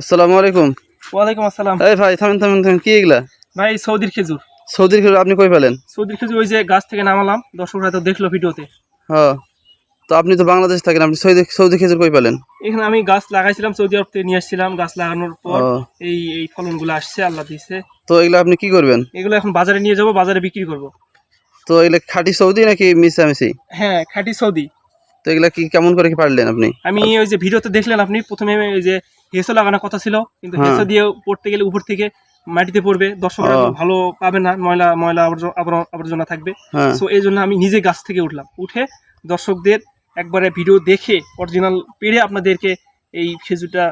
আসসালামু আলাইকুম। ওয়ালাইকুম আসসালাম। এই ভাই থামেন থামেন থামেন, কি এগুলা? ভাই সৌদির খেজুর। সৌদির খেজুর আপনি কই পেলেন? সৌদির খেজুর ওই যে গাছ থেকে নামালাম, দর্শকরা তো দেখলো ভিডিওতে। হ্যাঁ, তো আপনি তো বাংলাদেশ থাকেন, আপনি সৌদি সৌদি খেজুর কই পেলেন? এখানে আমি গাছ লাগাইছিলাম, সৌদি আরব থেকে নিয়ে আসছিলাম। গাছ লাগানোর পর ও, এই এই ফলনগুলো আসছে, আল্লাহ দিয়েছে। তো এগুলা আপনি কি করবেন? এগুলো এখন বাজারে নিয়ে যাব, বাজারে বিক্রি করব। তো এগুলা খাঁটি সৌদি নাকি মিশামিশি? হ্যাঁ, খাঁটি সৌদি। তো এগুলা কি কেমন করে কি পারলেন আপনি? আমি ওই যে ভিডিওতে দেখলেন আপনি, প্রথমে ওই যে হেঁসো লাগানোর কথা ছিল, কিন্তু হ্যাঁ। হেঁসো দিয়ে পড়তে গেলে উপর থেকে মাটিতে পড়বে, দর্শকরা ও। তো ভালো পাবে না, ময়লা ময়লা আবর্জনা থাকবে। হ্যাঁ। সো এই জন্য আমি নিজে গাছ থেকে উঠলাম, উঠে দর্শকদের একবারে ভিডিও দেখে অরিজিনাল পেড়ে আপনাদেরকে এই খেজুরটা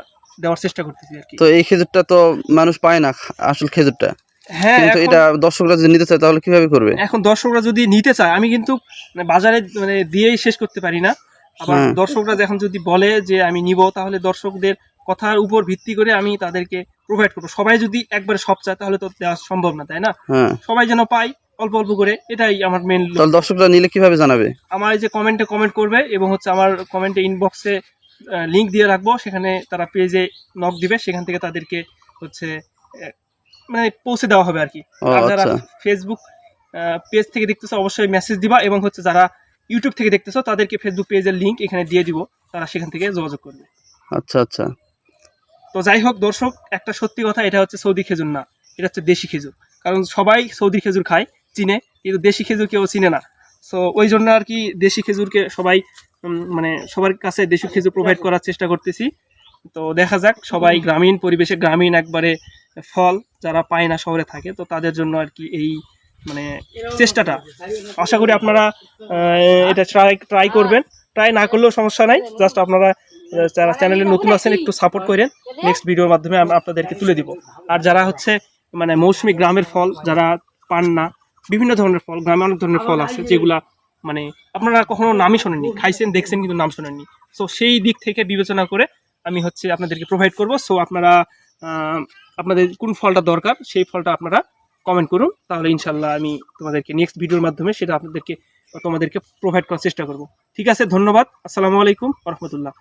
দেওয়ার চেষ্টা করতেছি আর কি। তো এই খেজুরটা তো মানুষ পায় না, আসল খেজুরটা। হ্যাঁ, কিন্তু এটা দর্শকরা যদি নিতে চায় তাহলে কিভাবে করবে? এখন দর্শকরা যদি নিতে চায়, আমি কিন্তু বাজারে দিয়েই শেষ করতে পারি না। আবার হ্যাঁ। দর্শকরা যখন যদি বলে যে আমি নিব, তাহলে দর্শকদের কথার উপর ভিত্তি করে আমি তাদেরকে প্রোভাইড করবো। সবাই যদি একবারে সব চায় তাহলে তো দেওয়া সম্ভব না, তাই না? হ্যাঁ। সবাই যেন পায় অল্প অল্প করে, এটাই আমার মেন। তাহলে দর্শকরা নিলে কিভাবে জানাবে? আমার এই যে কমেন্টে কমেন্ট করবে, এবং হচ্ছে আমার কমেন্টে ইনবক্সে লিংক দিয়ে রাখবো, সেখানে তারা পেজে নক দিবে, সেখান থেকে তাদেরকে হচ্ছে পৌঁছে দেওয়া হবে আর কি। ও, আর যারা আচ্ছা। ফেসবুক পেজ থেকে দেখতেছো অবশ্যই মেসেজ দিবা, এবং হচ্ছে যারা ইউটিউব থেকে দেখতেছো তাদেরকে ফেসবুক পেজের লিংক এখানে দিয়ে দিব, তারা সেখান থেকে যোগাযোগ করবে। আচ্ছা আচ্ছা। তো যাই হোক দর্শক, একটা সত্যি কথা, এটা হচ্ছে সৌদি খেজুর না, এটা হচ্ছে দেশি খেজুর। কারণ সবাই সৌদি খেজুর খায়, চিনে, কিন্তু দেশি খেজুর কেউ চিনে না। সো ওই জন্য আর কি দেশি খেজুরকে সবাই সবার কাছে দেশি খেজুর প্রোভাইড করার চেষ্টা করতেছি। তো দেখা যাক, সবাই গ্রামীণ পরিবেশে, গ্রামীণ একবারে ফল যারা পায় না, শহরে থাকে, তো তাদের জন্য আর কি এই চেষ্টাটা। আশা করি আপনারা এটা ট্রাই করবেন। ট্রাই না করলেও সমস্যা নাই, জাস্ট আপনারা যারা চ্যানেলে নতুন আছেন একটু সাপোর্ট করেন, নেক্সট ভিডিওর মাধ্যমে আমি আপনাদেরকে তুলে দিব। আর যারা হচ্ছে মৌসুমী গ্রামের ফল যারা পান না, বিভিন্ন ধরনের ফল, গ্রামে অনেক ধরনের ফল আছে যেগুলা আপনারা কখনো নামই শোনেননি, খাইছেন দেখছেন কিন্তু নাম শোনেননি। সো সেই দিক থেকে বিবেচনা করে আমি হচ্ছে আপনাদেরকে প্রোভাইড করব। সো আপনারা আপনাদের কোন ফলটা দরকার সেই ফলটা আপনারা কমেন্ট করুন, তাহলে ইনশাল্লাহ আমি তোমাদেরকে নেক্সট ভিডিওর মাধ্যমে সেটা তোমাদেরকে প্রোভাইড করার চেষ্টা করব। ঠিক আছে, ধন্যবাদ। আসসালামু আলাইকুম ওয়া রাহমাতুল্লাহ।